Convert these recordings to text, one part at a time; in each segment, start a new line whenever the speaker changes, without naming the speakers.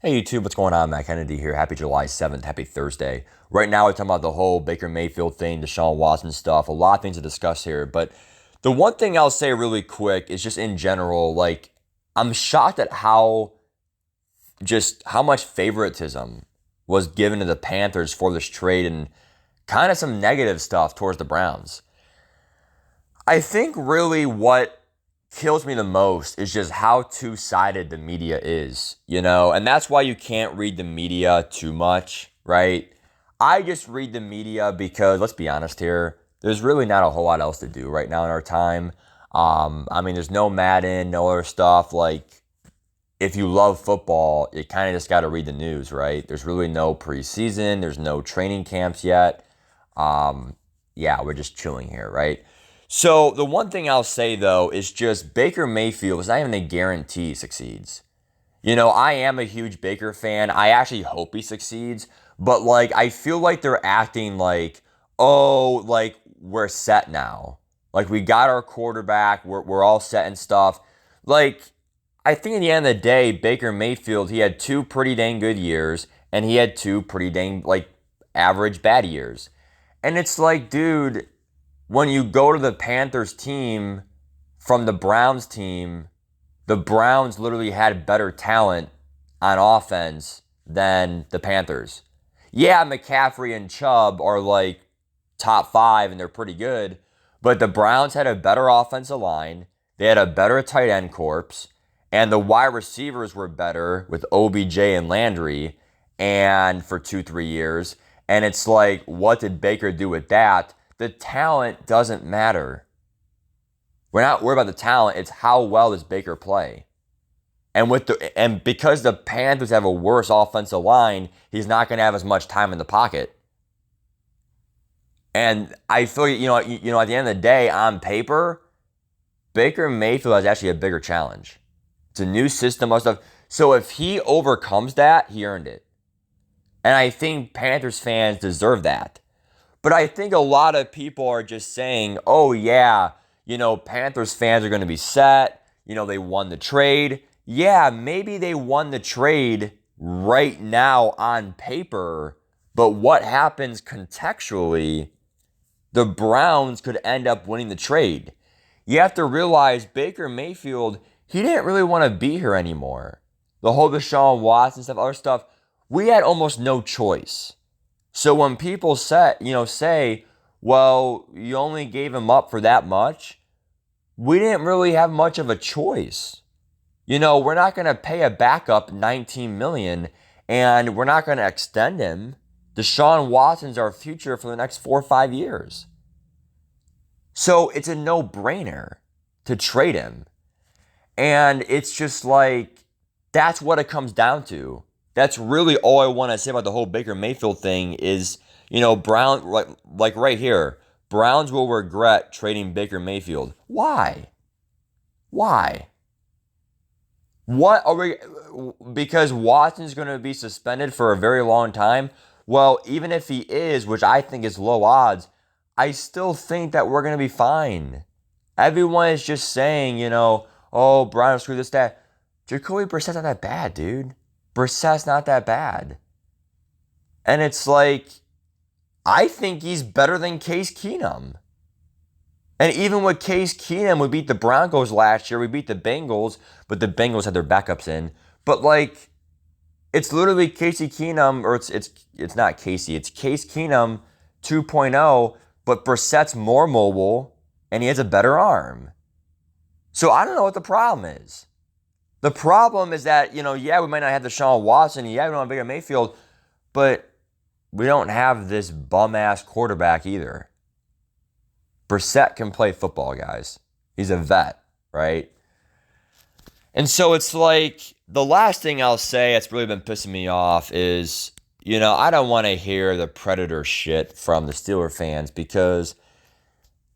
Hey YouTube, what's going on? Matt Kennedy here. Happy July 7th. Happy Thursday. Right now we're talking about the whole Baker Mayfield thing, Deshaun Watson stuff. A lot of things to discuss here. But the one thing I'll say really quick is just in general, like, I'm shocked at how much favoritism was given to the Panthers for this trade and kind of some negative stuff towards the Browns. I think really what kills me the most is just how two-sided the media is, and that's why you can't read the media too much, right? I just read the media because, let's be honest here, there's really not a whole lot else to do right now in our time. There's no Madden, no other stuff. Like, if you love football, you kind of just got to read the news, right? There's really no preseason, there's no training camps yet. Yeah, we're just chilling here, right? So the one thing I'll say though is just Baker Mayfield is not even a guarantee he succeeds. I am a huge Baker fan. I actually hope he succeeds, but like I feel like they're acting like, oh, like we're set now. Like we got our quarterback, we're all set and stuff. Like I think at the end of the day, Baker Mayfield, he had two pretty dang good years and he had two pretty dang like average bad years. And it's like, dude, when you go to the Panthers team from the Browns team, the Browns literally had better talent on offense than the Panthers. Yeah, McCaffrey and Chubb are like top five and they're pretty good, but the Browns had a better offensive line. They had a better tight end corps, and the wide receivers were better with OBJ and Landry and for 2, 3 years. And it's like, what did Baker do with that? The talent doesn't matter. We're not worried about the talent. It's how well does Baker play. And because the Panthers have a worse offensive line, he's not going to have as much time in the pocket. And I feel at the end of the day, on paper, Baker Mayfield has actually a bigger challenge. It's a new system of stuff. So if he overcomes that, he earned it. And I think Panthers fans deserve that. But I think a lot of people are just saying, oh, yeah, Panthers fans are going to be set. They won the trade. Yeah, maybe they won the trade right now on paper. But what happens contextually, the Browns could end up winning the trade. You have to realize Baker Mayfield, he didn't really want to be here anymore. The whole Deshaun Watson stuff, other stuff, we had almost no choice. So when people say, well, you only gave him up for that much, we didn't really have much of a choice. We're not going to pay a backup $19 million and we're not going to extend him. Deshaun Watson's our future for the next 4 or 5 years. So it's a no-brainer to trade him. And it's just like, that's what it comes down to. That's really all I want to say about the whole Baker Mayfield thing is, Brown, like right here, Browns will regret trading Baker Mayfield. Why? Why? What are we, because Watson's going to be suspended for a very long time? Well, even if he is, which I think is low odds, I still think that we're going to be fine. Everyone is just saying, oh, Brown screw this, that. Jacoby Brissett's not that bad, dude. Brissett's not that bad. And it's like, I think he's better than Case Keenum. And even with Case Keenum, we beat the Broncos last year. We beat the Bengals, but the Bengals had their backups in. But like, it's literally Casey Keenum, or it's not Casey. It's Case Keenum 2.0, but Brissett's more mobile, and he has a better arm. So I don't know what the problem is. The problem is that, yeah, we might not have Deshaun Watson, yeah, we don't have Baker Mayfield, but we don't have this bum-ass quarterback either. Brissett can play football, guys. He's a vet, right? And so it's like, the last thing I'll say that's really been pissing me off is, I don't want to hear the Predator shit from the Steeler fans because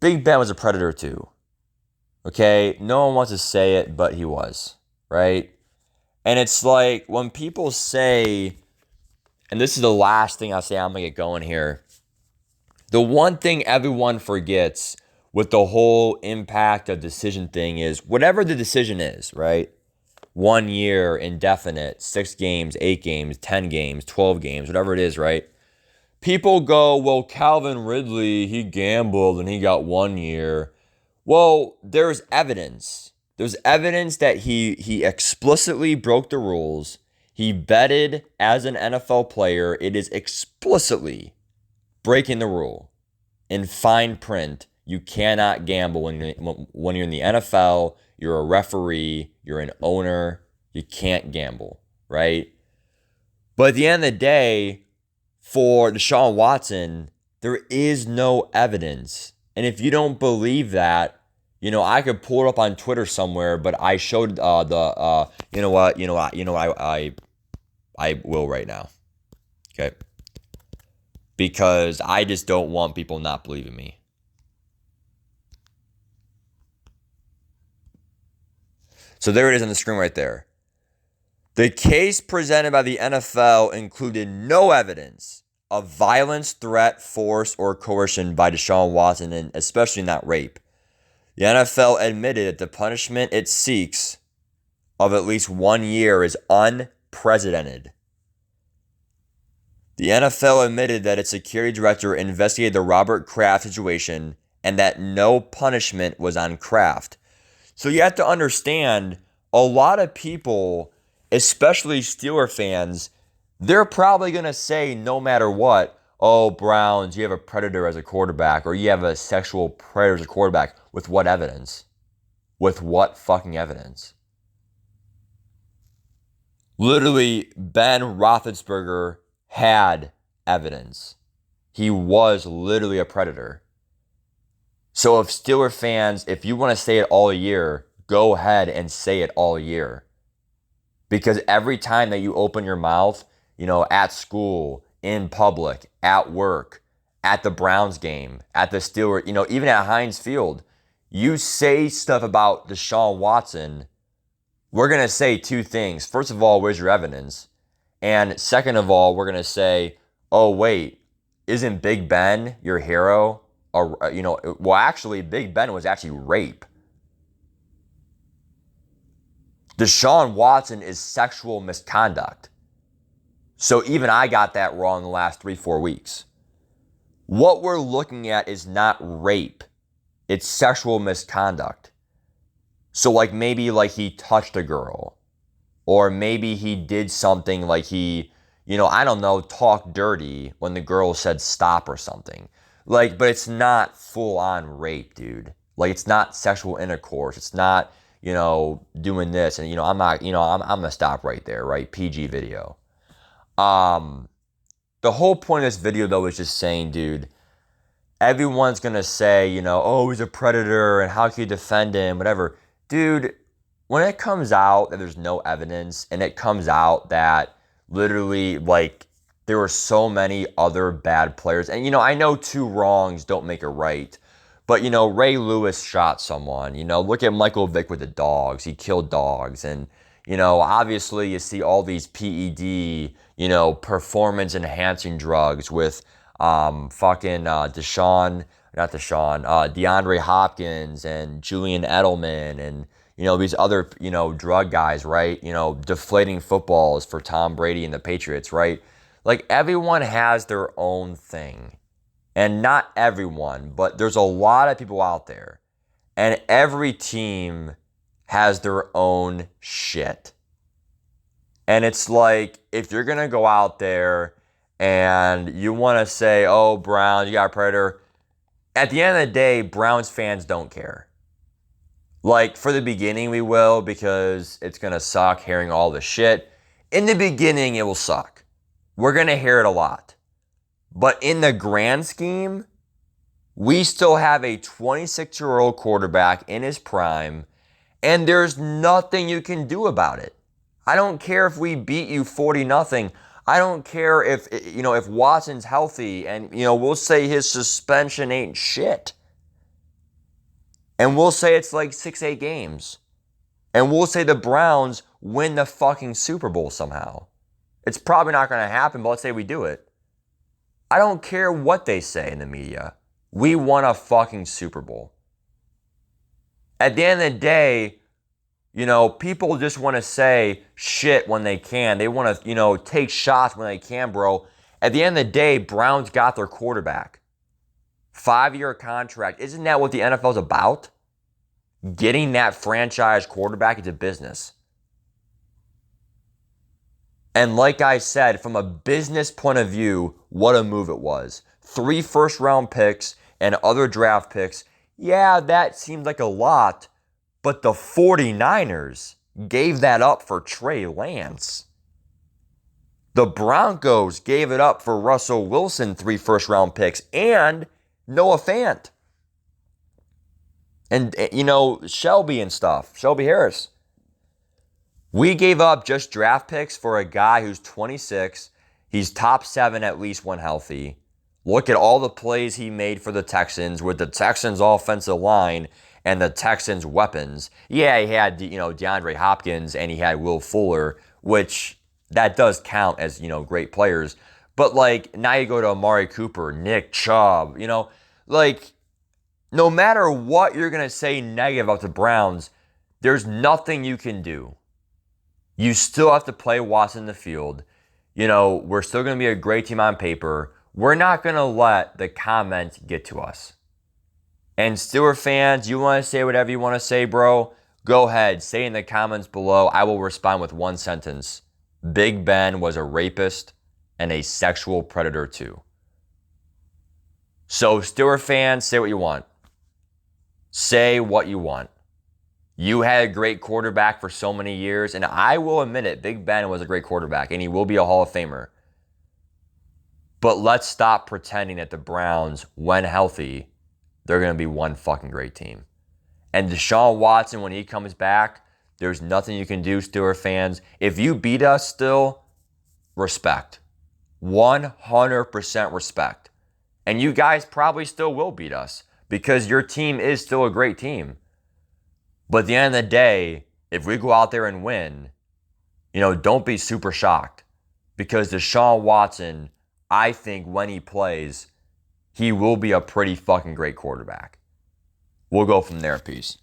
Big Ben was a Predator too. Okay? No one wants to say it, but he was. Right? And it's like when people say, and this is the last thing I'll say, I'm going to get going here. The one thing everyone forgets with the whole impact of decision thing is whatever the decision is, right? 1 year, indefinite, 6 games, 8 games, 10 games, 12 games, whatever it is, right? People go, well, Calvin Ridley, he gambled and he got 1 year. Well, there's evidence. There's evidence that he explicitly broke the rules. He betted as an NFL player. It is explicitly breaking the rule. In fine print, you cannot gamble when you're in the NFL, you're a referee, you're an owner, you can't gamble, right? But at the end of the day, for Deshaun Watson, there is no evidence. And if you don't believe that, I could pull it up on Twitter somewhere, but I showed I will right now. Okay. Because I just don't want people not believing me. So there it is on the screen right there. The case presented by the NFL included no evidence of violence, threat, force, or coercion by Deshaun Watson, and especially not rape. The NFL admitted that the punishment it seeks of at least 1 year is unprecedented. The NFL admitted that its security director investigated the Robert Kraft situation and that no punishment was on Kraft. So you have to understand, a lot of people, especially Steeler fans, they're probably going to say no matter what, oh, Browns, you have a predator as a quarterback, or you have a sexual predator as a quarterback. With what evidence? With what fucking evidence? Literally, Ben Roethlisberger had evidence. He was literally a predator. So if Steeler fans, if you want to say it all year, go ahead and say it all year. Because every time that you open your mouth, at school, in public, at work, at the Browns game, at the Steelers, even at Heinz Field, you say stuff about Deshaun Watson, we're going to say two things. First of all, where's your evidence? And second of all, we're going to say, oh, wait, isn't Big Ben your hero? Well, actually, Big Ben was actually rape. Deshaun Watson is sexual misconduct. So even I got that wrong the last 3-4 weeks. What we're looking at is not rape. It's sexual misconduct. So maybe he touched a girl. Or maybe he did something like he, I don't know, talked dirty when the girl said stop or something. But it's not full on rape, dude. It's not sexual intercourse. It's not, doing this. And, I'm not, I'm going to stop right there, right? PG video. The whole point of this video, though, is just saying, dude, everyone's going to say, oh, he's a predator and how can you defend him, whatever. Dude, when it comes out that there's no evidence and it comes out that literally, there were so many other bad players. And, I know 2 wrongs don't make a right. But, Ray Lewis shot someone. Look at Michael Vick with the dogs. He killed dogs. And, obviously you see all these PED, performance-enhancing drugs with DeAndre Hopkins and Julian Edelman and, these other, drug guys, right? Deflating footballs for Tom Brady and the Patriots, right? Everyone has their own thing. And not everyone, but there's a lot of people out there. And every team has their own shit. And it's if you're going to go out there and you want to say, oh, Browns, you got a predator. At the end of the day, Browns fans don't care. For the beginning, we will, because it's going to suck hearing all the shit. In the beginning, it will suck. We're going to hear it a lot. But in the grand scheme, we still have a 26-year-old quarterback in his prime, and there's nothing you can do about it. I don't care if we beat you 40-0. I don't care if Watson's healthy and, we'll say his suspension ain't shit. And we'll say it's 6-8 games. And we'll say the Browns win the fucking Super Bowl somehow. It's probably not going to happen, but let's say we do it. I don't care what they say in the media. We won a fucking Super Bowl. At the end of the day, People just want to say shit when they can. They want to, take shots when they can, bro. At the end of the day, Browns got their quarterback. 5-year contract. Isn't that what the NFL's about? Getting that franchise quarterback into business. And like I said, from a business point of view, what a move it was. 3 first-round picks and other draft picks. Yeah, that seemed like a lot, but the 49ers gave that up for Trey Lance. The Broncos gave it up for Russell Wilson, 3 first-round picks, and Noah Fant. And, Shelby and stuff. Shelby Harris. We gave up just draft picks for a guy who's 26. He's top 7 at least when healthy. Look at all the plays he made for the Texans with the Texans' offensive line and the Texans' weapons. Yeah, he had, DeAndre Hopkins and he had Will Fuller, which that does count as, great players. But, now you go to Amari Cooper, Nick Chubb, no matter what you're going to say negative about the Browns, there's nothing you can do. You still have to play Watson in the field. We're still going to be a great team on paper. We're not going to let the comments get to us. And Steelers fans, you want to say whatever you want to say, bro? Go ahead. Say in the comments below. I will respond with one sentence. Big Ben was a rapist and a sexual predator too. So Steelers fans, say what you want. Say what you want. You had a great quarterback for so many years, and I will admit it, Big Ben was a great quarterback, and he will be a Hall of Famer. But let's stop pretending that the Browns, when healthy, they're going to be one fucking great team. And Deshaun Watson, when he comes back, there's nothing you can do, Steelers fans. If you beat us still, respect. 100% respect. And you guys probably still will beat us because your team is still a great team. But at the end of the day, if we go out there and win, don't be super shocked. Because Deshaun Watson, I think when he plays, he will be a pretty fucking great quarterback. We'll go from there. Peace.